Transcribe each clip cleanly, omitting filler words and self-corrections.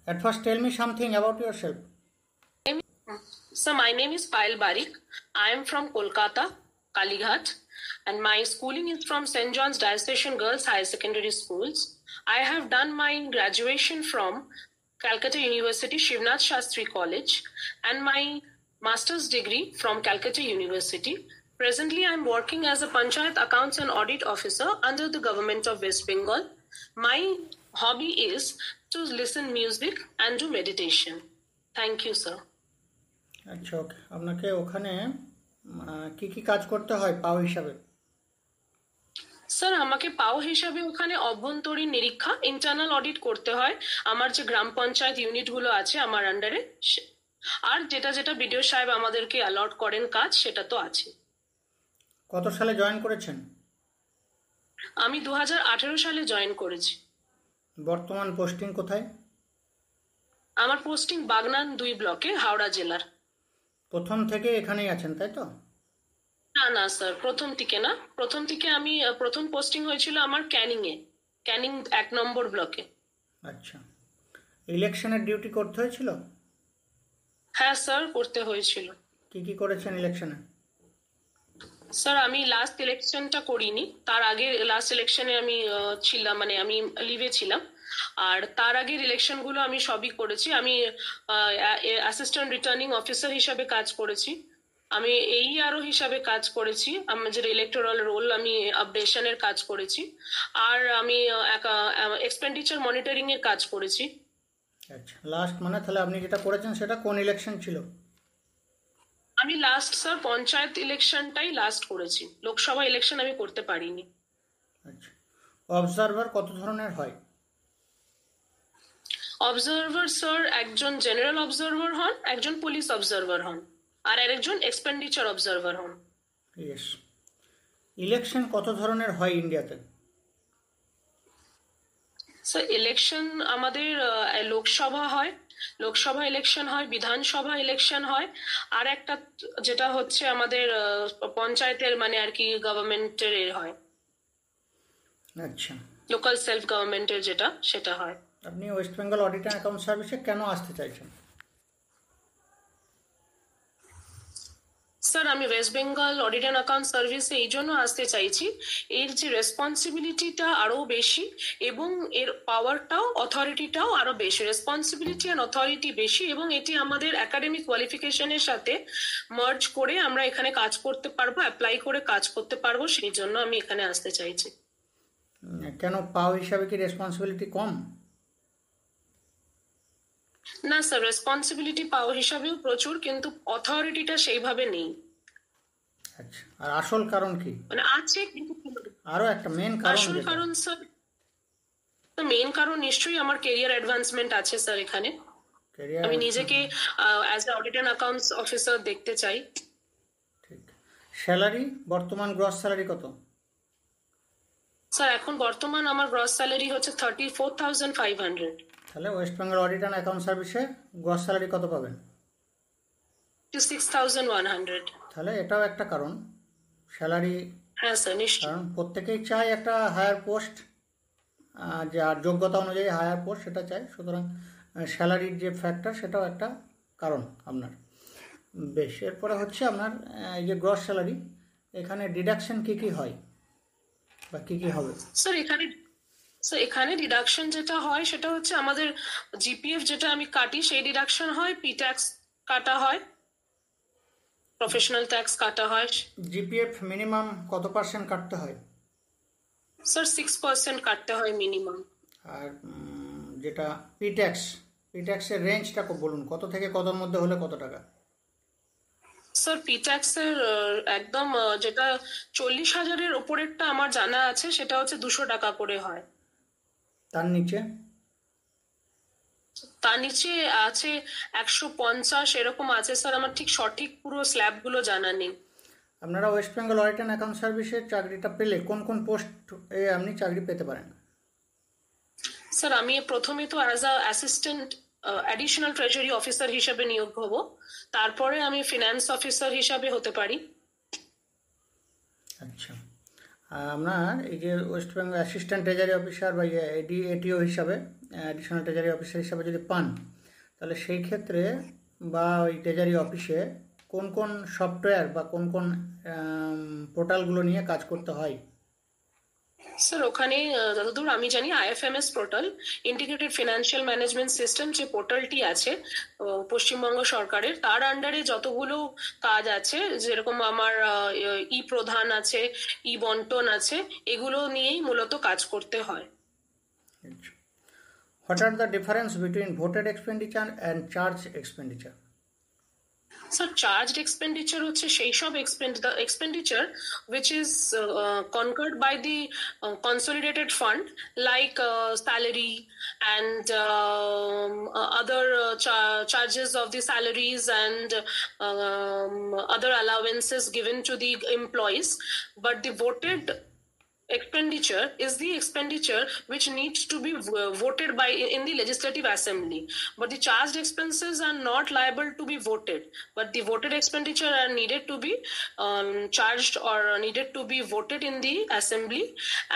At first, tell me something about yourself. So my name is Payal Barik. I am from Kolkata, Kalighat, and my schooling is from St. John's Diocesan Girls Higher Secondary Schools. I have done my graduation from Calcutta University Shivnath Shastri College and my master's degree from Calcutta University. Presently, I am working as a Panchayat Accounts and Audit Officer under the Government of West Bengal. My hobby is to listen music and do meditation. Thank you, sir. আচ্ছা, ওকে। আপনাকে ওখানে কি কি কাজ করতে হয় পাও হিসাবে? স্যার, আমাকে পাও হিসাবে ওখানে অভ্যন্তরীণ নিরীক্ষা ইন্টারনাল অডিট করতে হয় আমার যে গ্রাম পঞ্চায়েত ইউনিটগুলো আছে আমার আন্ডারে, আর যেটা যেটা বিডিও সাহেব আমাদেরকে অ্যালট করেন কাজ সেটা তো আছে। কত সালে জয়েন করেছেন? আমি 2018 সালে জয়েন করেছি। বর্তমান পোস্টিং কোথায়? আমার পোস্টিং বাগনান 2 ব্লকে, হাওড়া জেলার। প্রথম থেকে এখানেই আছেন, তাই তো? না না স্যার, প্রথম থেকে আমি প্রথম পোস্টিং হয়েছিল আমার ক্যানিং 1 নম্বর ব্লকে। আচ্ছা, ইলেকশনের ডিউটি করতে হয়েছিল? হ্যাঁ স্যার, করতে হয়েছিল। কি কি করেছেন ইলেকশনে? স্যার, আমি লাস্ট ইলেকশনটা করিনি, তার আগে লাস্ট ইলেকশনে আমি ছিলাম, মানে আমি লিভে ছিলাম। আর তার আগের ইলেকশনগুলো আমি সবই করেছি। আমি অ্যাসিস্ট্যান্ট রিটার্নিং অফিসার হিসাবে কাজ করেছি, আমি AERO হিসাবে কাজ করেছি, আমাদের ইলেকটোরাল রোল আমি আপডেশনের কাজ করেছি, আর আমি এক্সপেন্ডিচার মনিটরিং এর কাজ করেছি। আচ্ছা, লাস্ট মানে তাহলে আপনি যেটা করেছেন সেটা কোন ইলেকশন ছিল? আমি লাস্ট স্যার পঞ্চায়েত ইলেকশনটাই লাস্ট করেছি, লোকসভা ইলেকশন আমি করতে পারিনি। আচ্ছা, অবজারভার কত ধরনের হয়? অবজারভার স্যার একজন জেনারেল অবজারভার হন, একজন পুলিশ অবজারভার হন, আর আরেকজন এক্সপেন্ডিচার অবজারভার হন। ইয়েস। ইলেকশন কত ধরনের হয় ইন্ডিয়াতে? স্যার, ইলেকশন আমাদের লোকসভা ইলেকশন হয়, বিধানসভা ইলেকশন হয়, আর একটা যেটা হচ্ছে আমাদের পঞ্চায়েতের মানে আর কি গভর্নমেন্টের হয়, আচ্ছা, লোকাল সেলফ গভর্নমেন্টের যেটা সেটা হয়। আপনি West Bengal audit and account সার্ভিসে কেন আসতে চাইছেন? স্যার, আমি West Bengal audit and account সার্ভিসে এই জন্য আসতে চাইছি, এর যে রেসপন্সিবিলিটিটা আরো বেশি এবং এর পাওয়ারটাও অথরিটিটাও আরো বেশি, রেসপন্সিবিলিটি অ্যান্ড অথরিটি বেশি, এবং এটি আমাদের একাডেমিক কোয়ালিফিকেশনের সাথে মার্জ করে আমরা এখানে কাজ করতে পারবো, অ্যাপ্লাই করে কাজ করতে পারবো, সেই জন্য আমি এখানে আসতে চাইছি। কেন, পাও হিসাবে কি রেসপন্সিবিলিটি কম? না স্যার, রেসপন্সিবিলিটি পাও হিসাবেও প্রচুর, কিন্তু অথরিটিটা সেইভাবে নেই। আচ্ছা, আর আসল কারণ কি? মানে আছে কিন্তু আরো একটা মেন কারণ আসল কারণ স্যার, মেইন কারণ নিশ্চয়ই আমার কেরিয়ার অ্যাডভান্সমেন্ট আছে স্যার এখানে। আমি নিজেকে as a audit and accounts officer দেখতে চাই। ঠিক। স্যালারি, বর্তমান গ্রস স্যালারি কত? স্যার, এখন বর্তমান আমার গ্রস স্যালারি হচ্ছে 34,500। তাহলে West Bengal audit and account সার্ভিসে গ্রস স্যালারি কত পাবেন? 6,100। তাহলে এটাও একটা কারণ, স্যালারি। হ্যাঁ স্যার, নিশ্চয়ই। কারণ প্রত্যেকেই চায় একটা হায়ার পোস্ট, যার যোগ্যতা অনুযায়ী হায়ার পোস্ট সেটা চাই, সুতরাং স্যালারির যে ফ্যাক্টর সেটাও একটা কারণ আপনার। বেশ, এরপরে হচ্ছে আপনার এই যে গ্রস স্যালারি, এখানে ডিডাকশন কী কী হয় বা কী কী হবে? স্যার, এখানে ডিডাকশন যেটা হয় সেটা হচ্ছে আমাদের GPF যেটা আমি কাটি সেই ডিডাকশন হয়, P ট্যাক্স কাটা হয়, প্রফেশনাল ট্যাক্স কাটা হয়। GPF মিনিমাম কত পার্সেন্ট কাটতে হয়? স্যার, 6% কাটতে হয় মিনিমাম। আর যেটা পি ট্যাক্সের রেঞ্জটা বলুন, কত থেকে কতর মধ্যে হলে কত টাকা? স্যার, P ট্যাক্সের একদম যেটা 40,000-এর ওপরেরটা আমার জানা আছে সেটা হচ্ছে 200 টাকা করে হয়। তার নিচে? তার নিচে আছে 150 এরকম আছে স্যার, আমার ঠিক সঠিক পুরো স্ল্যাবগুলো জানা নেই। আপনারা West Bengal audit and account সার্ভিসের চাকরিটা পেলে কোন কোন পোস্ট আপনি চাকরি পেতে পারেন? স্যার, আমি প্রথমে তো as a assistant additional treasury officer হিসাবে নিয়োগ হব, তারপরে আমি ফিনান্স অফিসার হিসাবে হতে পারি। আচ্ছা, আপনার এই যে West Bengal assistant treasury officer বা ATO হিসাবে অ্যাডিশনাল ট্রেজারি অফিসার হিসাবে যদি পান, তাহলে সেই ক্ষেত্রে বা ওই ট্রেজারি অফিসে কোন কোন সফটওয়্যার বা কোন কোন পোর্টালগুলো নিয়ে কাজ করতে হয়? স্যার ওখানে যতদূর আমি জানি IFMS portal, integrated financial management system, যে পোর্টালটি আছে পশ্চিমবঙ্গ সরকারের, তার আন্ডারে যতগুলো কাজ আছে, যেরকম আমার ই প্রধান আছে, ই বন্টন আছে, এগুলো নিয়েই মূলত কাজ করতে হয়। What are the difference between voted expenditure and charged expenditure? Sir, charged expenditure হচ্ছে সেই সব expenditure which is concurred by the consolidated fund, like salary and other charges of the salaries and other allowances given to the employees. But the voted expenditure is the expenditure which needs to be voted by in the legislative assembly, but the charged expenses are not liable to be voted, but the voted expenditure are needed to be charged or needed to be voted in the assembly,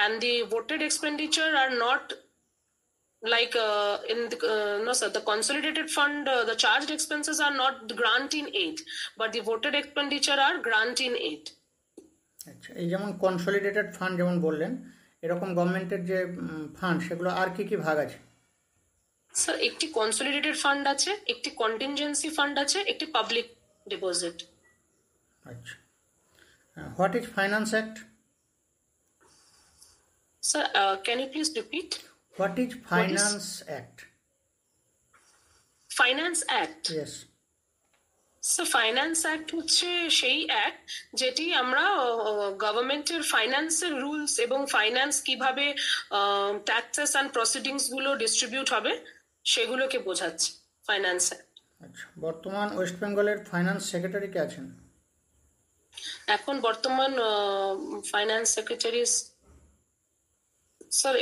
and the voted expenditure are not like in the no sir, the consolidated fund, the charged expenses are not grant in aid, but the voted expenditure are grant in aid. আচ্ছা, এই যেমন consolidated fund যেমন বললেন, এরকম গভর্নমেন্টের যে fund, সেগুলো আর কি কি ভাগ আছে? স্যার একটি কনসলিডেটেড ফান্ড আছে, একটি কন্টিনজেন্সি ফান্ড আছে, একটি পাবলিক ডিপোজিট। আচ্ছা, what is finance act? Sir can you please repeat? What is finance act? Finance act? Yes. Sir finance act হচ্ছে সেই অ্যাক্ট যেটি আমরা গভর্নমেন্টের ফাইন্যান্সের রুলস এবং ফাইন্যান্স কিভাবে ট্যাক্সেস অ্যান্ড প্রসিডিংস গুলো ডিস্ট্রিবিউট হবে সেগুলোকে বোঝাচ্ছে ফাইন্যান্স অ্যাক্ট। আচ্ছা, বর্তমান ওয়েস্ট বেঙ্গলের ফাইন্যান্স সেক্রেটারি কে আছেন? এখন বর্তমান ফাইন্যান্স সেক্রেটারি স্যার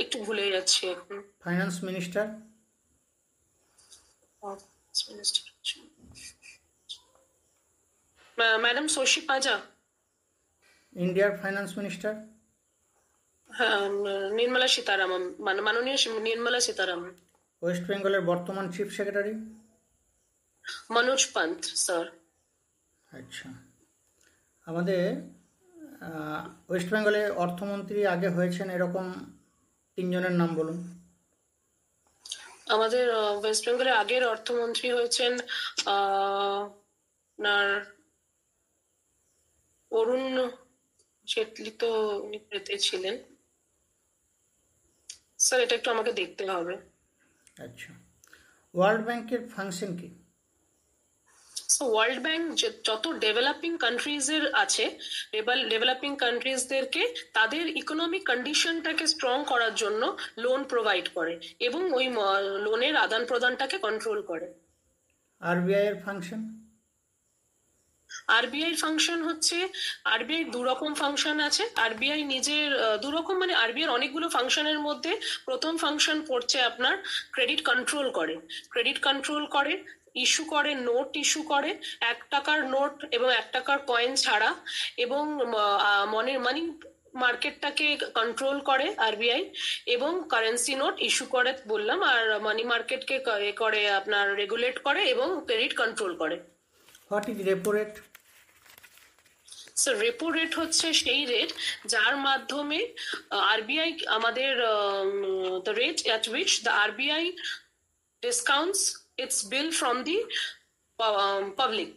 একটু ভুলে যাচ্ছি এখন। Finance minister? ম্যাডাম শশী পাজা। ইন্ডিয়ার ফাইন্যান্স মিনিস্টার? হ্যাঁ, নির্মলা সীতারামন, মাননীয় নির্মলা সীতারামন। ওয়েস্ট বেঙ্গলের বর্তমান chief secretary? Manoj Pant sir. আচ্ছা, আমাদের ওয়েস্ট বেঙ্গলে অর্থমন্ত্রী আগে হয়েছেন এরকম তিনজনের নাম বলুন। আমাদের ওয়েস্ট বেঙ্গলের আগের অর্থমন্ত্রী হয়েছেন আপনার অরুণ জেটলি, তো উনি পেতে ছিলেন স্যার, এটা একটু আমাকে দেখতে হবে। আচ্ছা, ওয়ার্ল্ড ব্যাংকের ফাংশন কি? ওয়ার্ল্ড ব্যাংক যত ডেভেলপিং কান্ট্রিজের আছে, ডেভেলপিং কান্ট্রিজদেরকে তাদের ইকোনমিক কন্ডিশনটাকে স্ট্রং করার জন্য লোন প্রোভাইড করে এবং ওই লোনের আদান প্রদানটাকে কন্ট্রোল করে। আরবিআই এর ফাংশন? আরবিআই ফাংশন হচ্ছে, আরবিআই দুরকম ফাংশন আছে। আরবিআই নিজের দুরকম, মানে আরবিআই অনেকগুলো ফাংশনের মধ্যে প্রথম ফাংশন পড়ছে আপনার ক্রেডিট কন্ট্রোল করে। ক্রেডিট কন্ট্রোল করে, ইস্যু করে, নোট ইস্যু করে, 1 টাকার নোট এবং 1 টাকার কয়েন ছাড়া, এবং মানি মার্কেটটাকে কন্ট্রোল করে আরবিআই, এবং কারেন্সি নোট ইস্যু করে বললাম, আর মানি মার্কেটকে করে আপনার রেগুলেট করে এবং ক্রেডিট কন্ট্রোল করে। What is repo rate? Sir repo rate হচ্ছে সেই রেট যার মাধ্যমে আরবিআই আমাদের the rate at which the RBI discounts its bill from the public.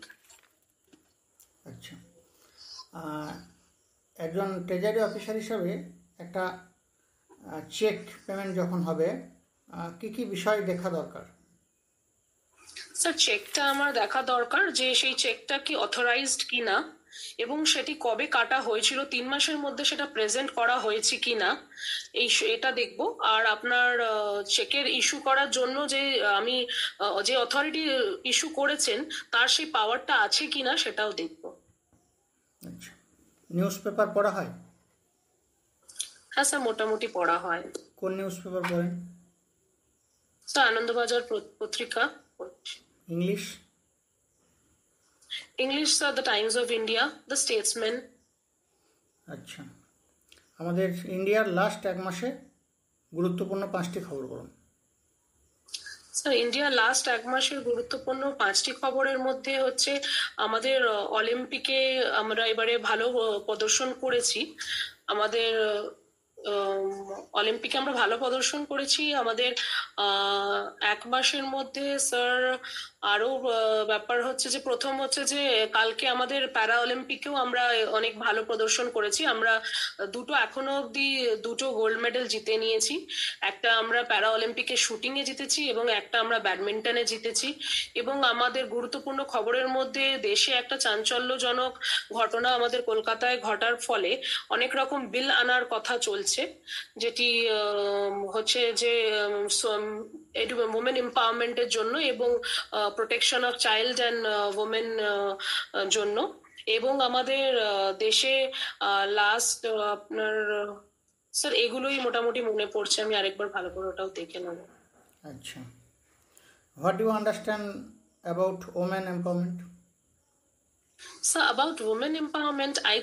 আচ্ছা, একজন ট্রেজারি অফিসার হিসাবে একটা চেক পেমেন্ট যখন হবে, কি কি বিষয় দেখা দরকার? স্যার চেকটা আমার দেখা দরকার যে সেই চেকটা কি অথরাইজড কিনা, এবং সেটি কবে কাটা হয়েছিল, 3 মাসের মধ্যে সেটা প্রেজেন্ট করা হয়েছে কিনা, এটা দেখবো। আর আপনার চেকের ইস্যু করার জন্য যে আমি যে অথরিটি ইস্যু করেছেন তার সেই পাওয়ারটা আছে কিনা সেটাও দেখবো। আচ্ছা, নিউজ পেপার পড়া হয়? হ্যাঁ স্যার, মোটামুটি পড়া হয়। কোন নিউজ পেপার পড়েন? স্যার আনন্দবাজার পত্রিকা। English? English sir the Times of India, the Statesman. আচ্ছা, আমাদের ইন্ডিয়ার লাস্ট 1 মাসে গুরুত্বপূর্ণ 5টি খবর বলুন। স্যার ইন্ডিয়া লাস্ট এক মাসের গুরুত্বপূর্ণ 5টি খবরের মধ্যে হচ্ছে আমাদের অলিম্পিকে আমরা এবারে ভালো প্রদর্শন করেছি। আমাদের অলিম্পিকে আমরা ভালো প্রদর্শন করেছি। আমাদের এক মাসের মধ্যে স্যার আরো ব্যাপার হচ্ছে যে প্রথম হচ্ছে যে কালকে আমাদের প্যারা অলিম্পিকেও আমরা অনেক ভালো প্রদর্শন করেছি। আমরা এখনো অব্দি দুটো গোল্ড মেডেল জিতে নিয়েছি। একটা আমরা প্যারা অলিম্পিকে শুটিং এ জিতেছি এবং একটা আমরা ব্যাডমিন্টনে জিতেছি। এবং আমাদের গুরুত্বপূর্ণ খবরের মধ্যে দেশে একটা চাঞ্চল্যজনক ঘটনা আমাদের কলকাতায় ঘটার ফলে অনেক রকম বিল আনার কথা চলছে, যেটি হচ্ছে যে উমেন এম্পাওয়ারমেন্টের জন্য এবং protection of child and women জন্য। এবং আমাদের দেশে লাস্ট আপনার স্যার এগুলোই মোটামুটি মনে পড়ছে। আমি আরেকবার ভালো করে ওটাও দেখে নেবো। আচ্ছা, what do understand about women empowerment? So about women empowerment, I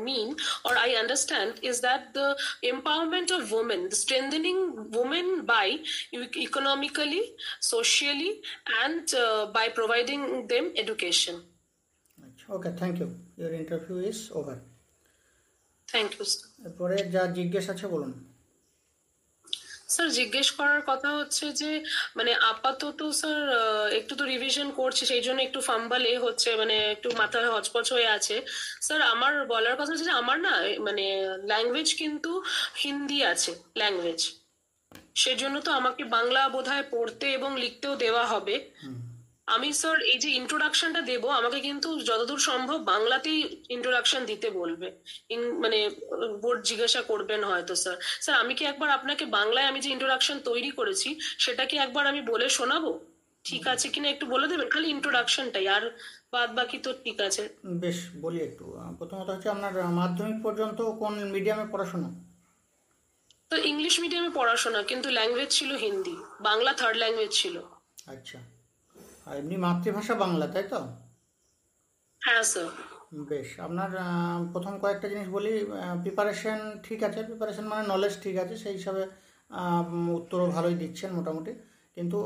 mean or I understand is that the empowerment of women, the strengthening women by economically, socially, and by providing them education. আচ্ছা, okay, thank you, your interview is over. Thank you, sir. এরপরে যা জিজ্ঞেস আছে বলুন। Sir জিজ্ঞেস করার কথা হচ্ছে যে মানে আপাতত স্যার একটু তো রিভিশন করছি, সেই জন্য একটু ফাম্বালে হচ্ছে, মানে একটু মাথায় হচপচ হয়ে আছে। স্যার আমার বলার কথা হচ্ছে যে আমার না মানে ল্যাঙ্গুয়েজ কিন্তু হিন্দি আছে ল্যাঙ্গুয়েজ, সেজন্য তো আমাকে বাংলা বোধহয় পড়তে এবং লিখতেও দেওয়া হবে। আমি স্যার এই যে ইন্ট্রোডাকশনটা দেব, আমাকে কিন্তু যতদূর সম্ভব বাংলাতেই ইন্ট্রোডাকশন দিতে বলবে। মানে বোর্ড জিজ্ঞাসা করবেন হয়তো। স্যার স্যার আমি কি একবার আপনাকে বাংলায় আমি যে ইন্ট্রোডাকশন তৈরি করেছি সেটা কি একবার আমি বলে শোনাবো? ঠিক আছে কিনা একটু বলে দেবেন, খালি ইন্ট্রোডাকশনটাই, আর বাদ বাকি তো ঠিক আছে। বেশ, বলি একটু। প্রথমত হচ্ছে আপনার মাধ্যমিক পর্যন্ত কোন মিডিয়ামে পড়াশোনা? তো ইংলিশ মিডিয়ামে পড়াশোনা, কিন্তু ল্যাঙ্গুয়েজ ছিল হিন্দি, বাংলা থার্ড ল্যাঙ্গুয়েজ ছিল। আচ্ছা, আর এমনি মাতৃভাষা বাংলা, তাই তো? হ্যাঁ স্যার। বেশ, আপনার প্রথম কয়েকটা জিনিস বলি। প্রিপারেশন ঠিক আছে, প্রিপারেশন মানে নলেজ ঠিক আছে, সেই হিসাবে উত্তরও ভালোই দিচ্ছেন মোটামুটি। কিন্তু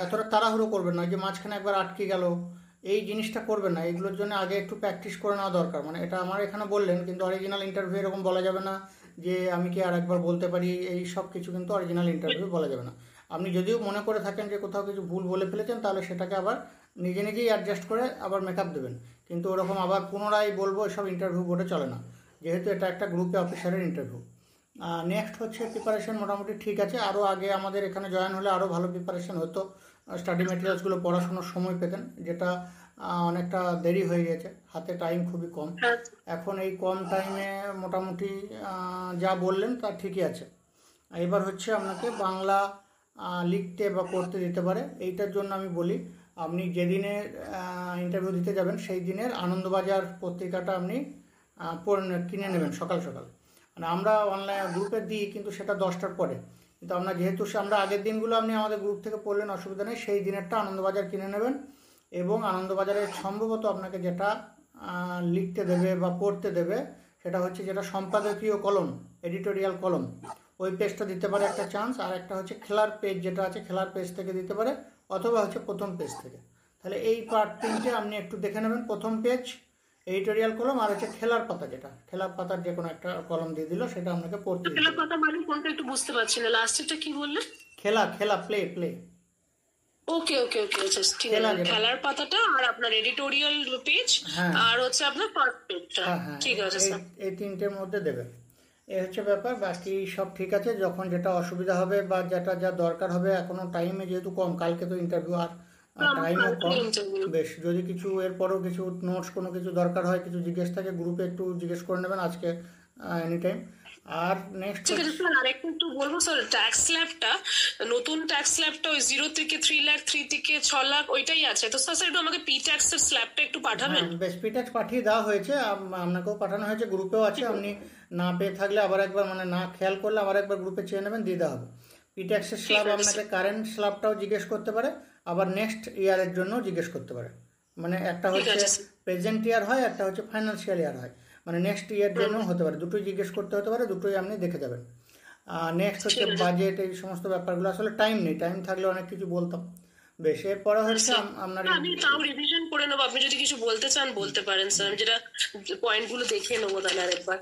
এতটা তাড়াহুড়ো করবেন না, যে মাঝখানে একবার আটকে গেল এই জিনিসটা করবেন না। এগুলোর জন্য আগে একটু প্র্যাকটিস করে নেওয়া দরকার। মানে এটা আমার এখানে বললেন, কিন্তু অরিজিনাল ইন্টারভিউ এরকম বলা যাবে না যে আমি কি আর একবার বলতে পারি, এই সব কিছু কিন্তু অরিজিনাল ইন্টারভিউ বলা যাবে না। আপনি যদিও মনে করে থাকেন যে কোথাও কিছু ভুল বলে ফেলেছেন, তাহলে সেটাকে আবার নিজে নিজেই অ্যাডজাস্ট করে আবার মেকআপ দেবেন। কিন্তু ওরকম আবার পুনরায় বলবো এসব ইন্টারভিউ বোর্ডে চলে না, যেহেতু এটা একটা গ্রুপে অফিসারের ইন্টারভিউ। নেক্সট হচ্ছে প্রিপারেশন মোটামুটি ঠিক আছে। আরও আগে আমাদের এখানে জয়েন হলে আরও ভালো প্রিপারেশন হতো, স্টাডি মেটেরিয়ালসগুলো পড়াশোনার সময় পেতেন, যেটা অনেকটা দেরি হয়ে গেছে, হাতে টাইম খুবই কম। এখন এই কম টাইমে মোটামুটি যা বললেন তা ঠিকই আছে। এবার হচ্ছে আপনাকে বাংলা লিখতে বা পড়তে দিতে পারে। এইটার জন্য আমি বলি, আপনি যেদিনে ইন্টারভিউ দিতে যাবেন সেই দিনের আনন্দবাজার পত্রিকাটা আপনি কিনে নেবেন সকাল সকাল। মানে আমরা অনলাইন গ্রুপে দিই, কিন্তু সেটা 10টার পরে। কিন্তু আমরা যেহেতু আমরা আগের দিনগুলো আপনি আমাদের গ্রুপ থেকে পড়লেন, অসুবিধা নেই, সেই দিনেরটা আনন্দবাজার কিনে নেবেন। এবং আনন্দবাজারে সম্ভবত আপনাকে যেটা লিখতে দেবে বা পড়তে দেবে সেটা হচ্ছে যেটা সম্পাদকীয় কলম, এডিটোরিয়াল কলম, ওই পেজটা দিতে পারে একটা চান্স। আর একটা হচ্ছে খেলার পেজ, যেটা আছে খেলার পেজ থেকে দিতে পারে, অথবা হচ্ছে প্রথম পেজ থেকে। তাহলে এই পার্ট তিনটে আপনি একটু দেখে নেবেন। প্রথম পেজ, এডিটোরিয়াল কলম, আর হচ্ছে খেলার পাতা, যেটা খেলার পাতার যে কোনো একটা কলম দিয়ে দিল, সেটা আপনাকে পড়তে দিতে খেলার হবে। পাতা মানে কোনটা একটু বুঝতে পারছি না, লাস্টেরটা কি বললেন? খেলা, খেলা, প্লে, প্লে। ওকে ওকে ওকে, আচ্ছা ঠিক খেলা আছে। যেটা, খেলার পাতাটা আর আপনার এডিটোরিয়াল পেজ হ্যাঁ আর হচ্ছে আপনার ফার্স্ট পেজটা, হ্যাঁ হ্যাঁ, ঠিক আছে এই স্যার। এই তিনটের মধ্যে দেবে। এই হচ্ছে ব্যাপার, বাকি সব ঠিক আছে। যখন যেটা অসুবিধা হবে বা যেটা যা দরকার হবে, এখনো টাইমে যেহেতু কম, কালকে তো ইন্টারভিউ, আর টাইমও কম। ইন্টারভিউ বেশ, যদি কিছু এরপরও কিছু নোটস কোনো কিছু দরকার হয়, কিছু জিজ্ঞেস থাকে, গ্রুপে একটু জিজ্ঞেস করে নেবেন আজকে এনি টাইম। আর নেক্সট ঠিক আছে স্যার, আরেকটু একটু বলবো স্যার, ট্যাক্স স্ল্যাবটা, নতুন ট্যাক্স স্ল্যাবটা ওই 0 থেকে 3 লাখ, 3 থেকে 6 লাখ ওইটাই আছে তো স্যার। একটু আমাকে পি ট্যাক্স এর স্ল্যাবটা একটু পাঠাবেন। বেশ, পিটেক্স পাঠিয়ে দেওয়া হয়েছে, আপনাকেও পাঠানো হয়েছে, গ্রুপেও আছে। আপনি না পেয়ে থাকলে আবার একবার, মানে না খেয়াল করলে আবার একবার গ্রুপে চেয়ে নেবেন, দিয়ে দেওয়া হবে। পিটেক্সের স্ল্যাব আপনাকে কারেন্ট স্ল্যাবটাও জিজ্ঞেস করতে পারে, আবার নেক্সট ইয়ারের জন্য জিজ্ঞেস করতে পারে। মানে একটা হচ্ছে প্রেজেন্ট ইয়ার হয়, একটা হচ্ছে ফাইন্যান্সিয়াল ইয়ার হয়, মানে নেক্সট ইয়ার জন্য হতে পারে, দুটোই জিজ্ঞেস করতে হতে পারে, দুটোই আপনি দেখে যাবেন। নেক্সট হচ্ছে ঠিক আছে। বাজেট, এই সমস্ত ব্যাপারগুলো আসলে টাইম নেই, টাইম থাকলে অনেক কিছু বলতাম। বেশ, এরপরে হচ্ছে স্যার, আপনার না, আমি তাও রিভিশন করে নেবো। আপনি যদি কিছু বলতে চান বলতে পারেন স্যার, আমি যেটা পয়েন্টগুলো দেখে নেবো তাহলে আরেকবার।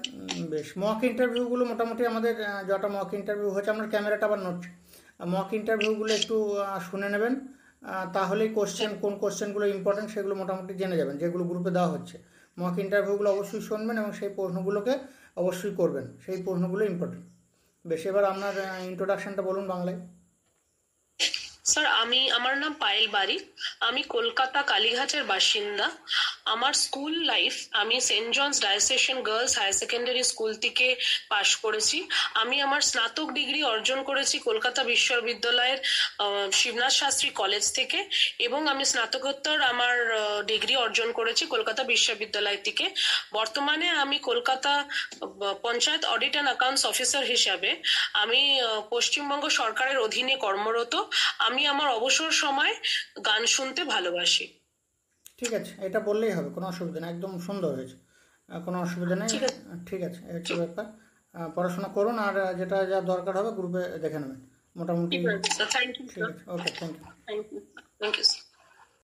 বেশ, মক ইন্টারভিউগুলো মোটামুটি আমাদের যটা মক ইন্টারভিউ হচ্ছে, আপনার ক্যামেরাটা আবার নোট, মক ইন্টারভিউগুলো একটু শুনে নেবেন, তাহলেই কোন কোশ্চেনগুলো ইম্পর্টেন্ট সেগুলো মোটামুটি জেনে যাবেন, যেগুলো গ্রুপে দেওয়া হচ্ছে। মক ইন্টারভিউগুলো অবশ্যই শুনবেন এবং সেই প্রশ্নগুলোকে অবশ্যই করবেন, সেই প্রশ্নগুলো ইম্পর্টেন্ট। বেশ, এবার আপনার ইন্ট্রোডাকশনটা বলুন বাংলায়। স্যার, আমার নাম পায়েল বারিক। আমি কলকাতা কালীঘাটের বাসিন্দা। আমার স্কুল লাইফ আমি saint John's diocesan girls higher secondary school থেকে পাশ করেছি। আমি আমার স্নাতক ডিগ্রি অর্জন করেছি কলকাতা বিশ্ববিদ্যালয়ের শিবনাথ শাস্ত্রী কলেজ থেকে, এবং আমি স্নাতকোত্তর আমার ডিগ্রি অর্জন করেছি কলকাতা বিশ্ববিদ্যালয় থেকে। বর্তমানে আমি Kolkata panchayat audit and accounts officer হিসাবে আমি পশ্চিমবঙ্গ সরকারের অধীনে কর্মরত। আমি আমার অবসর সময় গান শুনতে ভালোবাসি। ঠিক আছে, এটা বললেই হবে, কোনো অসুবিধা নেই, একদম সুন্দর হয়েছে, কোনো অসুবিধা নেই। ঠিক আছে। ঠিক আছে, এই হচ্ছে ব্যাপার। পড়াশোনা করুন, আর যেটা যা দরকার হবে গ্রুপে দেখে নেবেন মোটামুটি। ঠিক আছে স্যার, থ্যাংক ইউ ঠিক স্যার। আছে, okay, thank you. Thank you. Thank you sir.